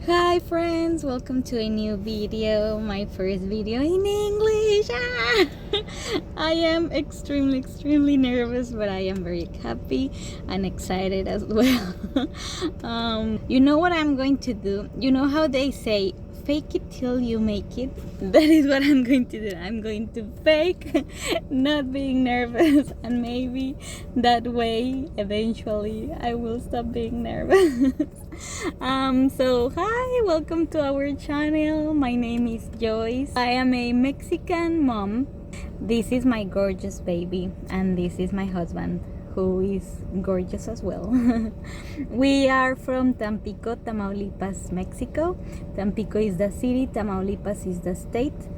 Hi friends, welcome to a new video, my first video in English. I am extremely nervous, but I am very happy and excited as well. You know what I'm going to do? You know how they say fake it till you make it? That is what I'm going to do. I'm going to fake not being nervous, and maybe that way eventually I will stop being nervous. So hi, welcome to our channel. My name is Joyce. I am a Mexican mom. This is my gorgeous baby, and this is my husband, who is gorgeous as well. We are from Tampico, Tamaulipas, Mexico. Tampico is the city, Tamaulipas is the state,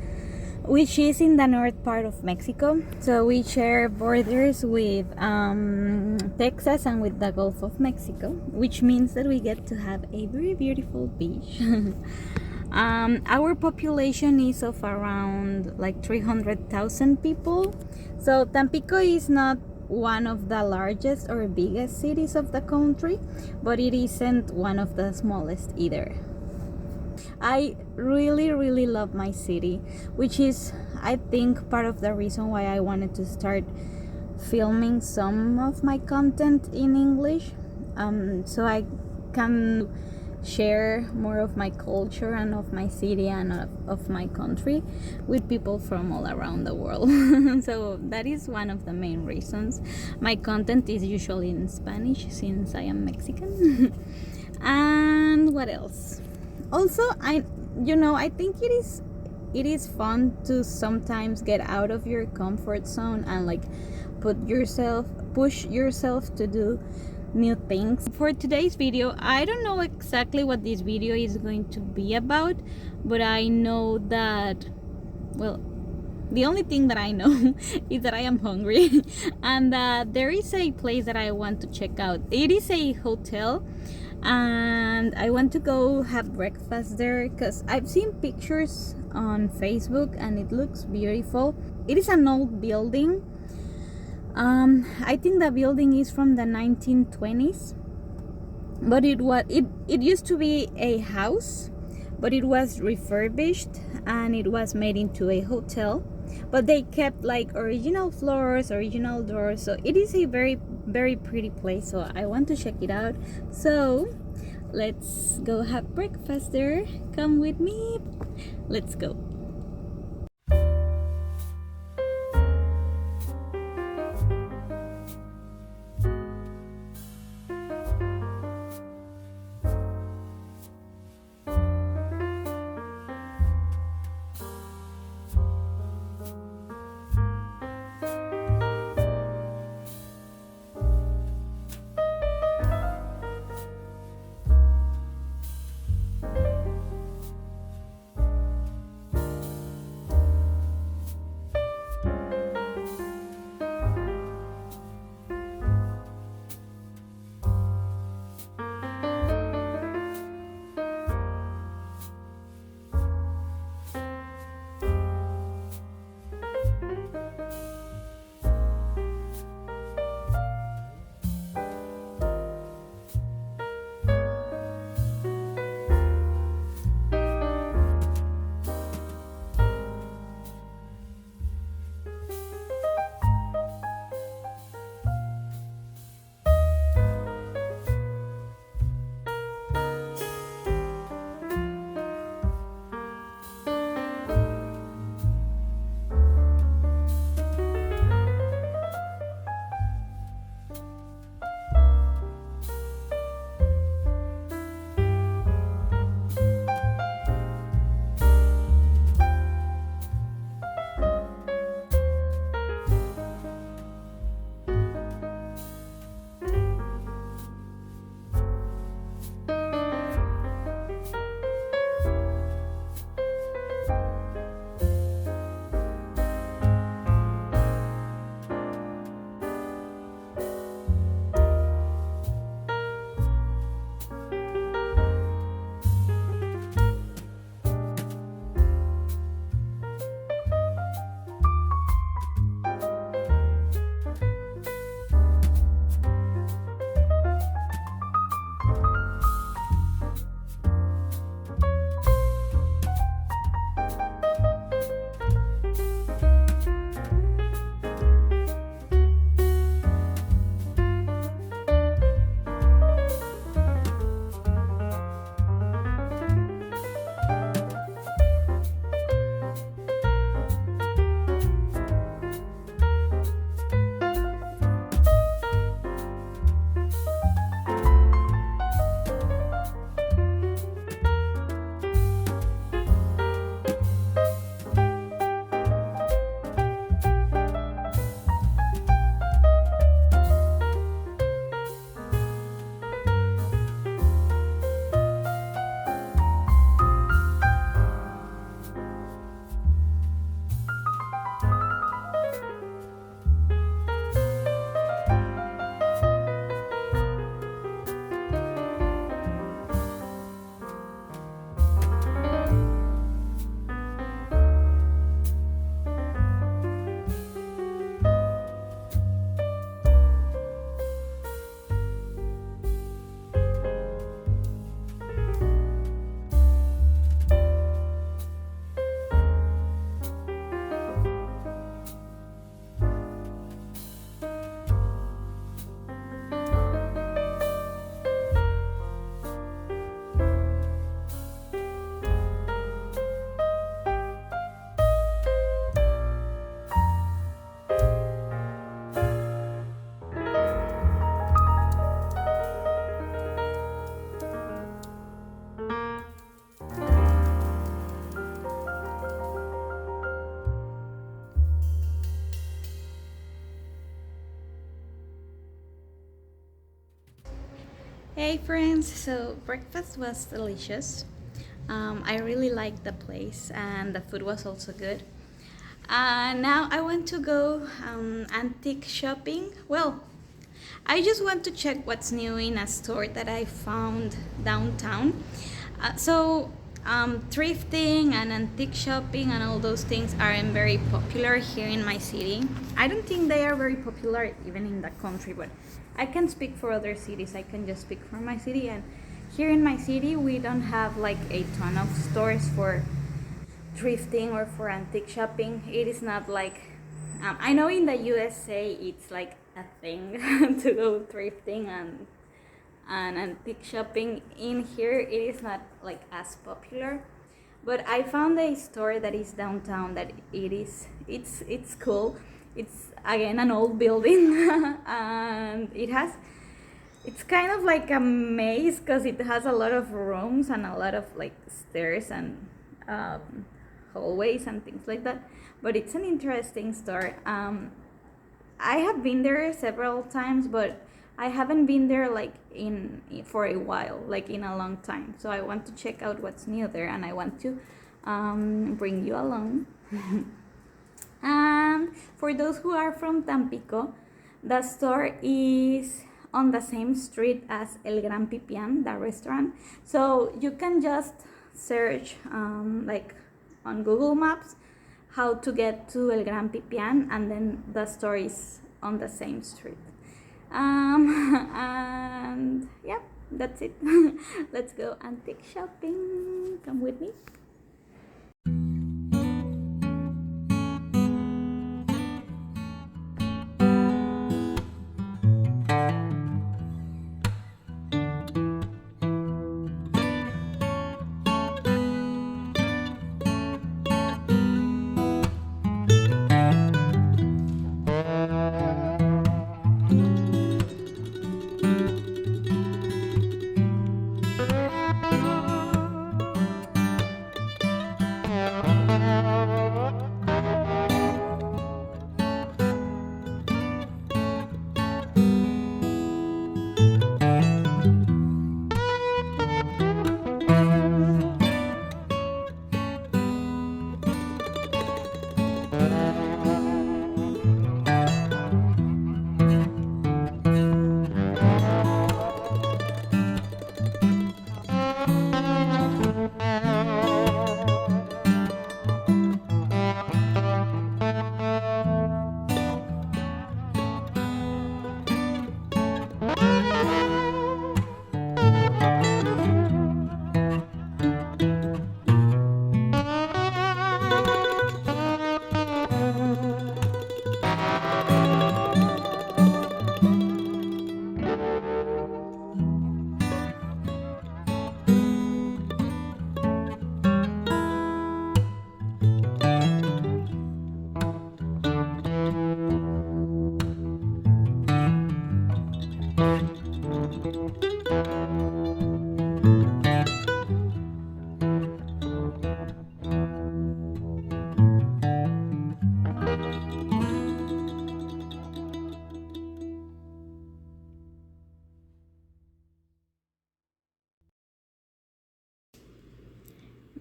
which is in the north part of Mexico. So we share borders with Texas and with the Gulf of Mexico, which means that we get to have a very beautiful beach. Our population is of around like 300,000 people. So Tampico is not one of the largest or biggest cities of the country, but it isn't one of the smallest either. I really love my city, which is, I think, part of the reason why I wanted to start filming some of my content in English, so I can share more of my culture and of my city and of my country with people from all around the world. So that is one of the main reasons. My content is usually in Spanish since I am Mexican. And what else? Also, I think it is fun to sometimes get out of your comfort zone and like push yourself to do new things. For today's video, I don't know exactly what this video is going to be about, but I know that, well, the only thing that I know is that I am hungry and that there is a place that I want to check out. It is a hotel, and I want to go have breakfast there because I've seen pictures on Facebook and it looks beautiful. It is an old building. I think the building is from the 1920s, but it used to be a house, but it was refurbished and it was made into a hotel, but they kept like original floors, original doors. So it is a very pretty place, so I want to check it out. So let's go have breakfast there. Come with me, let's go. Hey friends, so breakfast was delicious. I really liked the place and the food was also good. Now I want to go antique shopping. Well, I just want to check what's new in a store that I found downtown. Thrifting and antique shopping and all those things aren't very popular here in my city. I don't think they are very popular even in the country, but I can speak for other cities. I can just speak for my city. And here in my city, we don't have like a ton of stores for thrifting or for antique shopping. It is not like I know in the USA it's like a thing to go thrifting and antique shopping. In here it is not like as popular, but I found a store that is downtown that it's cool. It's again an old building and it's kind of like a maze because it has a lot of rooms and a lot of like stairs and hallways and things like that. But it's an interesting store. I have been there several times, but I haven't been there like in for a while, like in a long time. So I want to check out what's new there, and I want to bring you along. And for those who are from Tampico, the store is on the same street as El Gran Pipián, the restaurant. So you can just search like on Google Maps how to get to El Gran Pipián, and then the store is on the same street. And yeah, that's it. Let's go antique shopping. Come with me.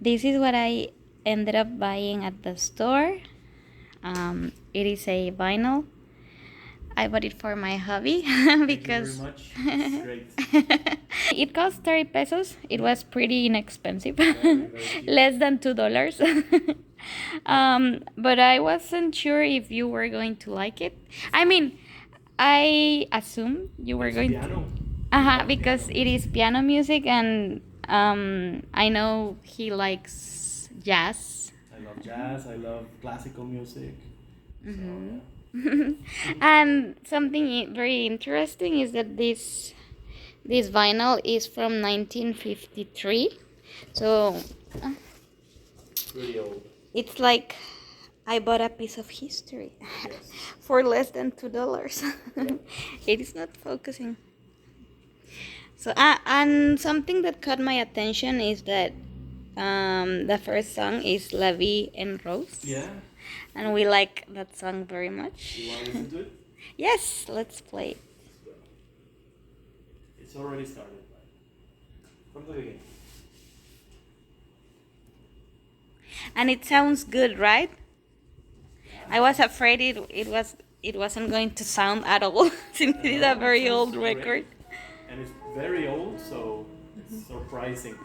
This is what I ended up buying at the store. It is a vinyl. I bought it for my hubby because Thank you very much. It's great. it cost 30 pesos. It was pretty inexpensive, Very cheap. less than $2. But I wasn't sure if you were going to like it. I mean, I assume you were It's going piano. to. Because it is piano music, and I know he likes jazz. I love jazz. I love classical music. Mhm. So, And something very interesting is that this vinyl is from 1953. So pretty old. it's like I bought a piece of history Yes. for less than $2. It is not focusing. So and something that caught my attention is that the first song is La Vie en Rose. Yeah. And we like that song very much. You want to listen to it? Yes, let's play it. It's already started. And it sounds good, right? I was afraid it wasn't going to sound at all since it is a very old record. And it's very old, so it's surprising.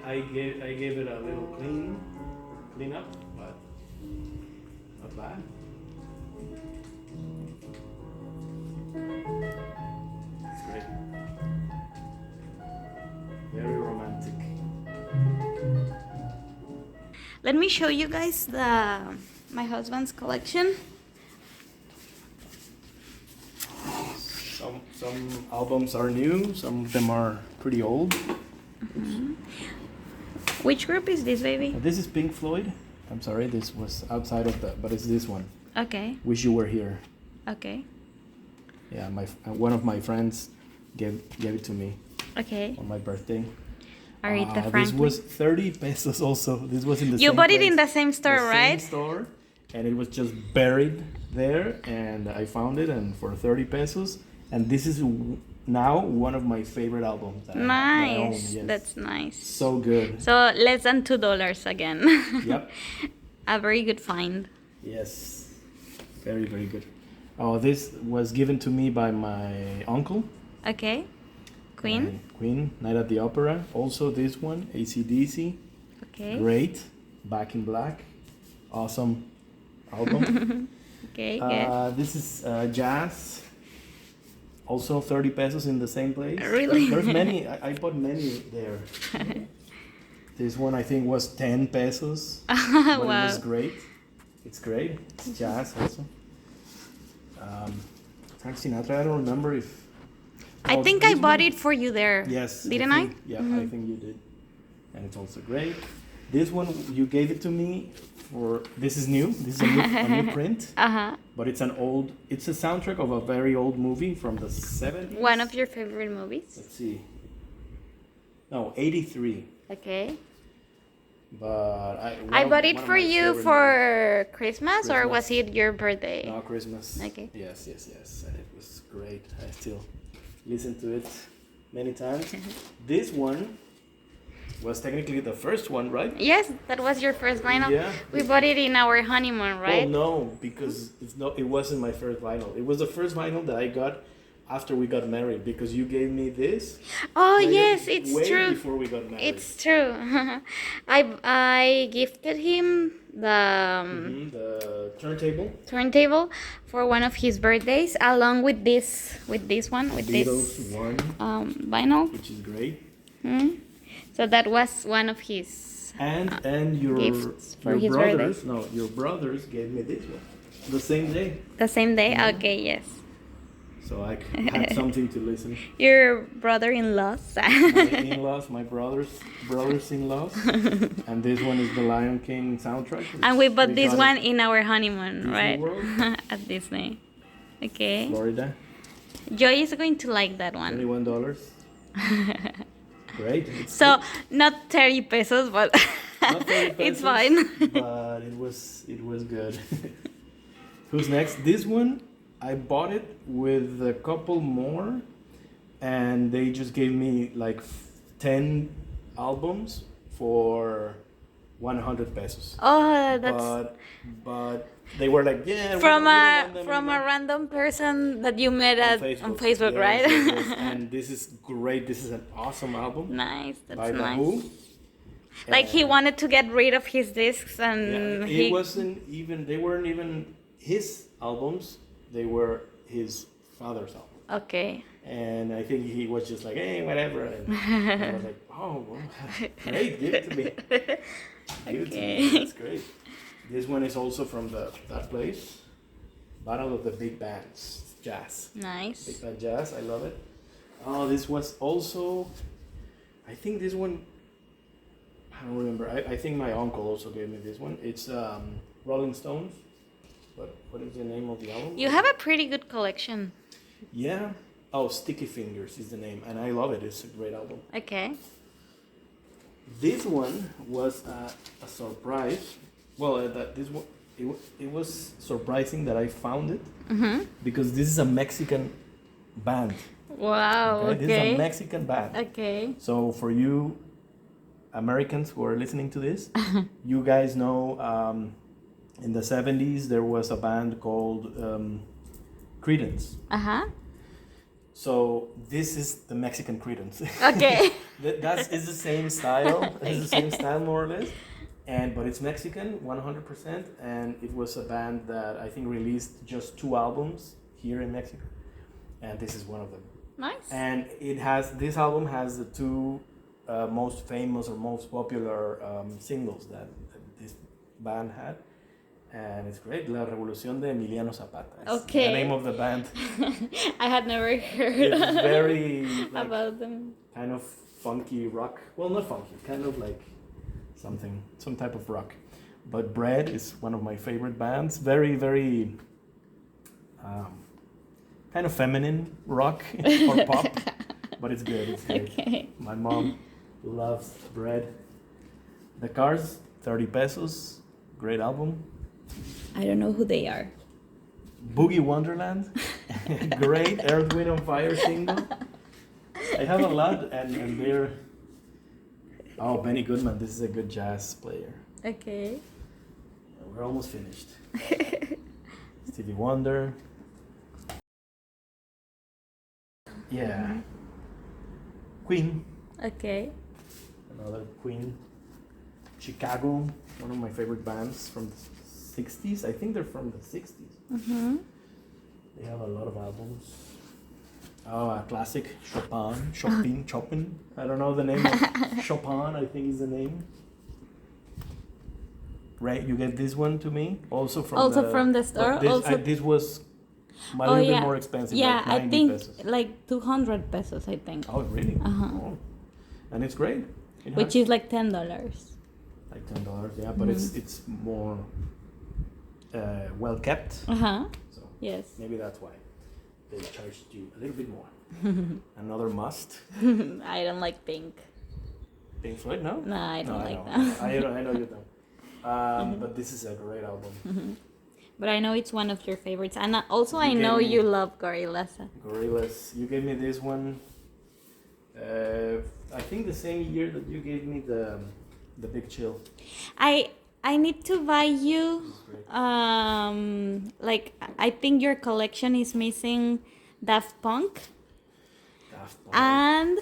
I gave it a little clean up, but not bad. It's great. Very romantic. Let me show you guys my husband's collection. Some albums are new, some of them are pretty old. Which group is this, baby? This is Pink Floyd. I'm sorry, this was outside of that, but it's this one. Okay. Wish You Were Here. Okay. Yeah, one of my friends gave it to me Okay. on my birthday. Aretha This Franklin. was 30 pesos also. This was in the You same bought it place, in the same store, the right? Same store, and it was just buried there, and I found it, and for 30 pesos. And this is now one of my favorite albums. That I own, Nice. yes. That's nice. So good. So less than $2 again. Yep. A very good find. Yes. Very, very good. Oh, this was given to me by my uncle. Okay. Queen. And Queen, Night at the Opera. Also this one, AC/DC. Okay. Great. Back in Black. Awesome album. Okay. Good. This is jazz. Also 30 pesos in the same place. Really? There's many. I bought many there. This one I think was 10 pesos. But it Wow. was great. It's great. It's jazz also. Frank Sinatra, I don't remember if... I Oh, think I this bought one? it for you there. Yes. Didn't I? think- Yeah, I think you did. And it's also great. This one, you gave it to me for... This is new. This is a new print. Uh-huh. But it's it's a soundtrack of a very old movie from the 70s. One of your favorite movies? Let's see. No, 83. Okay. But I bought it one of for my you favorite for Christmas, or Christmas. was it your birthday? movies. No, Christmas. Okay. Yes. And it was great. I still listen to it many times. This one was technically the first one, right? Yes, that was your first vinyl. Yeah. We bought it in our honeymoon, right? Well, no, because it wasn't my first vinyl. It was the first vinyl that I got after we got married, because you gave me this. Oh, like, yes, it's way true. before we got married. It's true. I gifted him the The turntable. turntable for one of his birthdays, along with this one, with Beatles this one, vinyl. which is great. So that was one of his. And your Gifts for your his brothers, no, your brothers gave me this one the same day, The same day? Okay, yes. so I had something to listen. Your brother-in-laws. My in-laws, my brothers-in-laws, and this one is the Lion King soundtrack. And we bought this got one it in our honeymoon, Disney right? World? At Disney. Okay. Florida, Joy is going to like that one. $21. Great. It's So not 30 pesos, but not 30 it's pesos, fine. but it was good. Who's next? This one I bought it with a couple more, and they just gave me like 10 albums for 100 pesos. Oh, that's But they were like, yeah, from we don't want them a anymore. random person that you met on Facebook, Yes, right? yes. And this is great. This is an awesome album Nice, by that's The nice. Who. Like he And- wanted to get rid of his discs, Yeah, and it wasn't even. They weren't even his albums. They were his father's album. Okay. And I think he was just like, hey, whatever. And I was like, oh, well, great, give it to me. Give it to me. That's great. This one is also from that place. Battle of the Big Bands, jazz. Nice. Big band jazz, I love it. Oh, this was also. I think this one. I don't remember. I think my uncle also gave me this one. It's Rolling Stones. But what is the name of the album? You have a pretty good collection. Yeah. Oh, Sticky Fingers is the name, and I love it. It's a great album. Okay. This one was a surprise. Well, this one it was surprising that I found it, Mm-hmm. because this is a Mexican band. Wow. Okay? This is a Okay. Mexican band. Okay. So for you Americans who are listening to this, you guys know in the 70s there was a band called Creedence. Uh-huh. So this is the Mexican Creedence. Okay. That's it's the same style. It's the same Okay. style more or less. But it's Mexican 100%, and it was a band that I think released just 2 albums here in Mexico, and this is one of them. Nice. And this album has the 2 most famous or most popular singles that this band had, and it's great. La Revolución de Emiliano Zapata. It's Okay. the name of the band. I had never heard It's very like, about them. kind of funky rock. Well, not funky, kind of like some type of rock. But Bread is one of my favorite bands. Very, very kind of feminine rock or pop, but it's good. It's good. Okay. My mom loves Bread. The Cars, 30 pesos. Great album. I don't know who they are. Boogie Wonderland. Great Earth, Wind and Fire single. I have a lot, and they're. Oh, Benny Goodman. This is a good jazz player. Okay. We're almost finished. Stevie Wonder. Yeah. Queen. Okay. Another Queen. Chicago. One of my favorite bands from the 60s. I think they're from the 60s. Mm-hmm. They have a lot of albums. Oh, a classic, Chopin. I don't know the name of Chopin, I think is the name. Right, you gave this one to me? Also from the store? This was a little bit more expensive. Yeah, like I 90 think pesos. like 200 pesos, I think. Oh, really? Uh-huh. Oh. And it's great. Which is like $10. like $10, yeah, but it's more well kept. Uh-huh. So Yes. maybe that's why they charged you a little bit more. Another must. I don't like pink. Pink Floyd, no? No, I don't like know. that. I know you don't. But this is a great album. But I know it's one of your favorites. And also I know gave me- you love Gorillaz. Gorillaz. You gave me this one. I think the same year that you gave me the Big Chill. I need to buy you This is great. like I think your collection is missing Daft Punk Daft Punk. and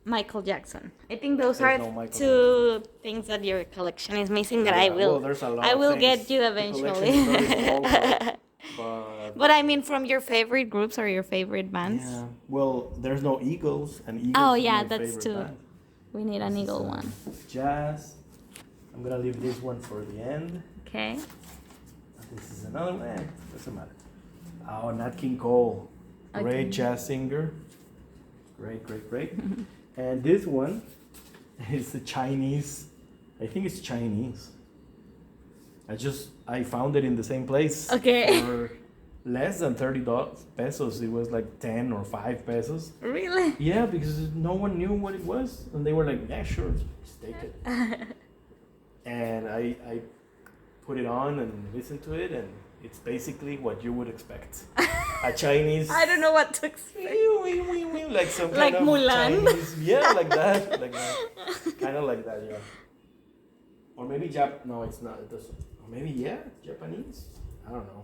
Michael Jackson. I think those There's are no Michael two things that your collection is missing that I Yeah, will well, there's a lot I of will things. get you The eventually. collection is very small, but But I mean from your favorite groups or your favorite bands. yeah. Well, there's no Eagles, and Eagles Oh, is yeah, my that's favorite too. band. We need an This is, eagle one. Jazz. I'm gonna leave this one for the end. Okay. This is another one. Doesn't matter. Oh, Nat King Cole, great Okay. jazz singer. Great. And this one is the Chinese. I think it's Chinese. I found it in the same place. Okay. For less than $30 It was like 10 or 5 pesos. Really? Yeah, because no one knew what it was, and they were like, "Yeah, sure, just take it." And I put it on and listened to it, and it's basically what you would expect. A Chinese. I don't know what to expect. Like some kind Like of Mulan. Chinese, yeah, like that, kind of like that, yeah. Or maybe No, it's not. It doesn't. Or maybe Japanese. I don't know.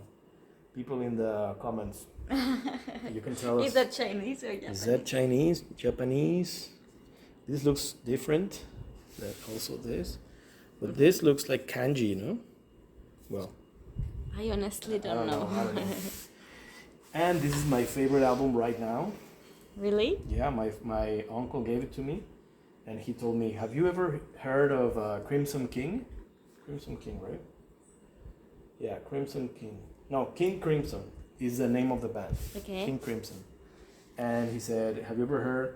People in the comments, you can tell us. Is that Chinese or Japanese? Is that Chinese? Japanese? This looks different. That also this. But this looks like kanji, no? Well, I honestly I don't know. I don't know. And this is my favorite album right now. Really? Yeah, my uncle gave it to me, and he told me, "Have you ever heard of Crimson King?" Crimson King, right? Yeah, Crimson King. No, King Crimson is the name of the band. Okay. King Crimson. And he said, "Have you ever heard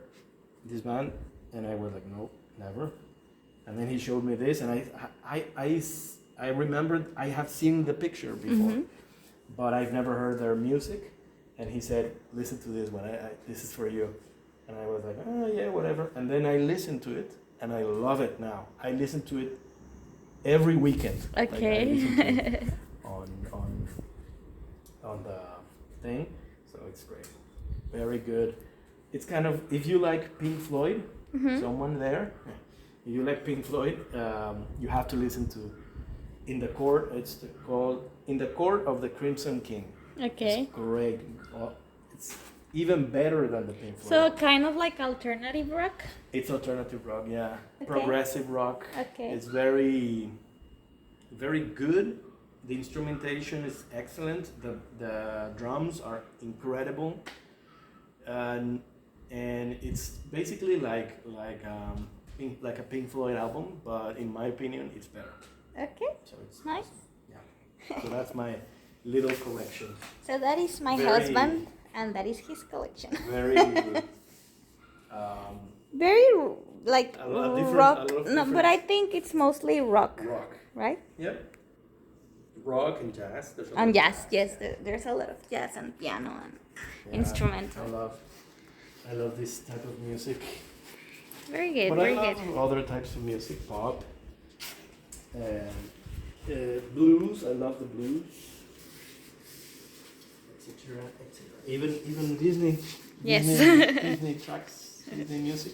this band?" And I was like, "No, never." And then he showed me this, and I remembered I have seen the picture before, but I've never heard their music. And he said, "Listen to this one. This is for you." And I was like, "Oh yeah, whatever." And then I listened to it, and I love it now. I listen to it every weekend. Like, I listen to it on the thing, so it's great. very good. It's kind of, if you like Pink Floyd, someone there, if you like Pink Floyd, you have to listen to In the Court. Called In the Court of the Crimson King. Okay. It's great. It's even better than the Pink Floyd. So kind of like alternative rock. It's alternative rock, yeah. Okay. Progressive rock. Okay. It's very, very good. The instrumentation is excellent. The drums are incredible, and it's basically like a Pink Floyd album, but in my opinion, it's better. Okay. So it's Nice. yeah. So that's my little collection. So that is my Very- husband, and that is his collection. Very good. Very like A lot different- rock. a lot of No, but different- I think it's mostly rock, Rock. right? Yep. Rock and jazz. There's a lot And of yes, there's a lot of jazz and piano and Yeah, instrumental. I love this type of music. Very good, But very I good. love other types of music, pop, and blues. I love the blues, etc., etc. Even Disney. Yes. Disney tracks, Disney music.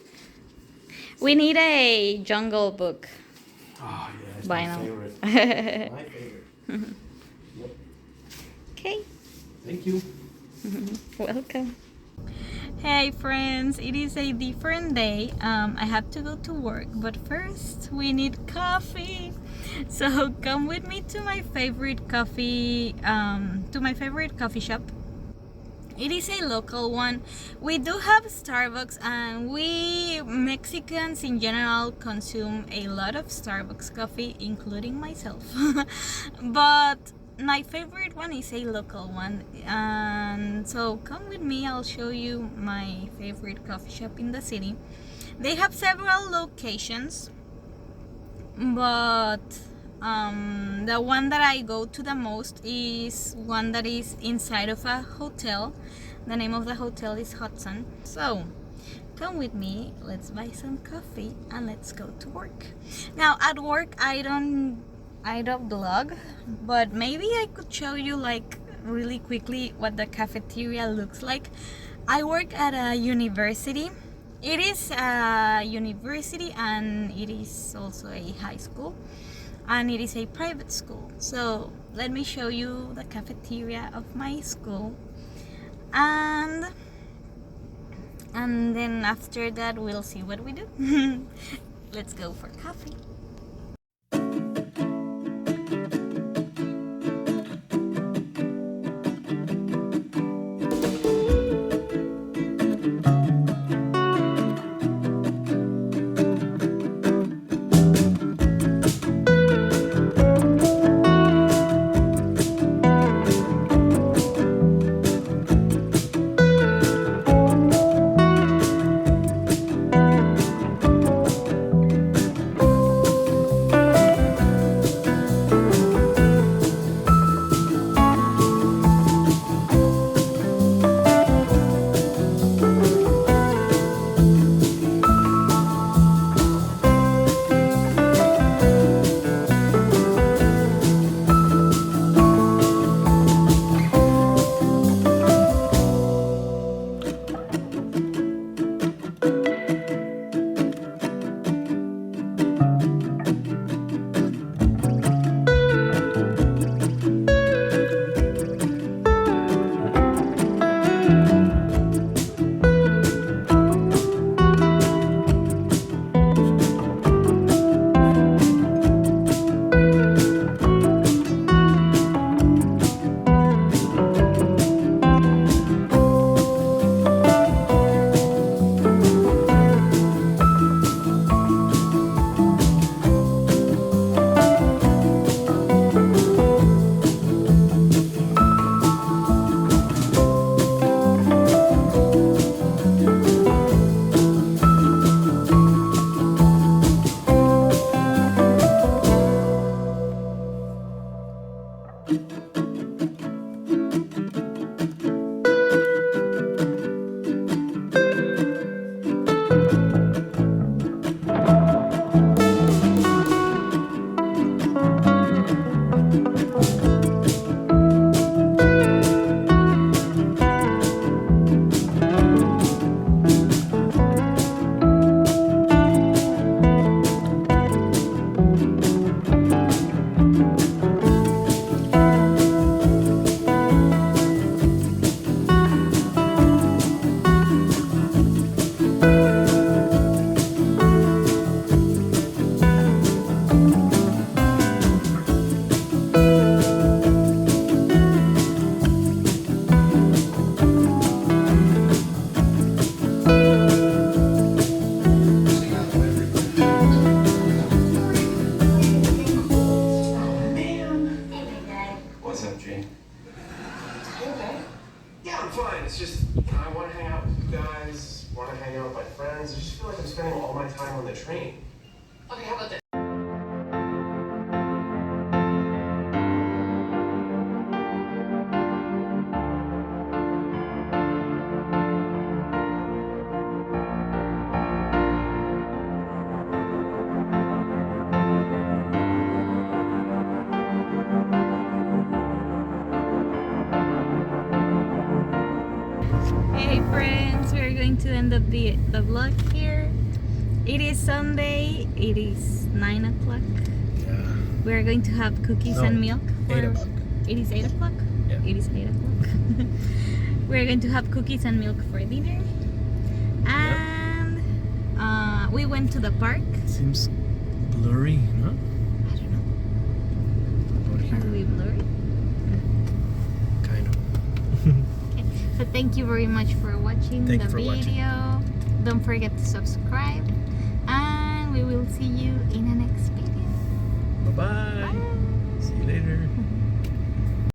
We need a Jungle Book. Oh yeah, it's By my now. favorite. My favorite. Yep. Okay. Thank you. Welcome. Hey friends, it is a different day. I have to go to work, but first we need coffee. So come with me to my favorite coffee shop. It is a local one. We do have Starbucks, and we Mexicans in general consume a lot of Starbucks coffee, including myself. But my favorite one is a local one, and so come with me. I'll show you my favorite coffee shop in the city. They have several locations, but the one that I go to the most is one that is inside of a hotel. The name of the hotel is Hudson. So come with me, let's buy some coffee and let's go to work. Now at work I don't vlog, but maybe I could show you like really quickly what the cafeteria looks like. I work at a university. It is a university and it is also a high school, and it is a private school. So let me show you the cafeteria of my school, and then after that we'll see what we do. Let's go for coffee. friends. I just feel like I'm spending all my time on the train. Okay, how about this? Hey friends, we're going to end up the vlog here. It is Sunday, it is 9 o'clock. Yeah. We're going to have cookies No, and milk. 8 o'clock. It is 8 o'clock? Yeah. It is 8 o'clock. We're going to have cookies and milk for dinner. And we went to the park. Seems blurry, no? I don't know. About here. Are we blurry? Kind of. Okay. So thank you very much for watching Thank the you for video. watching. Don't forget to subscribe. And we will see you in the next video. Bye-bye. Bye. See you later.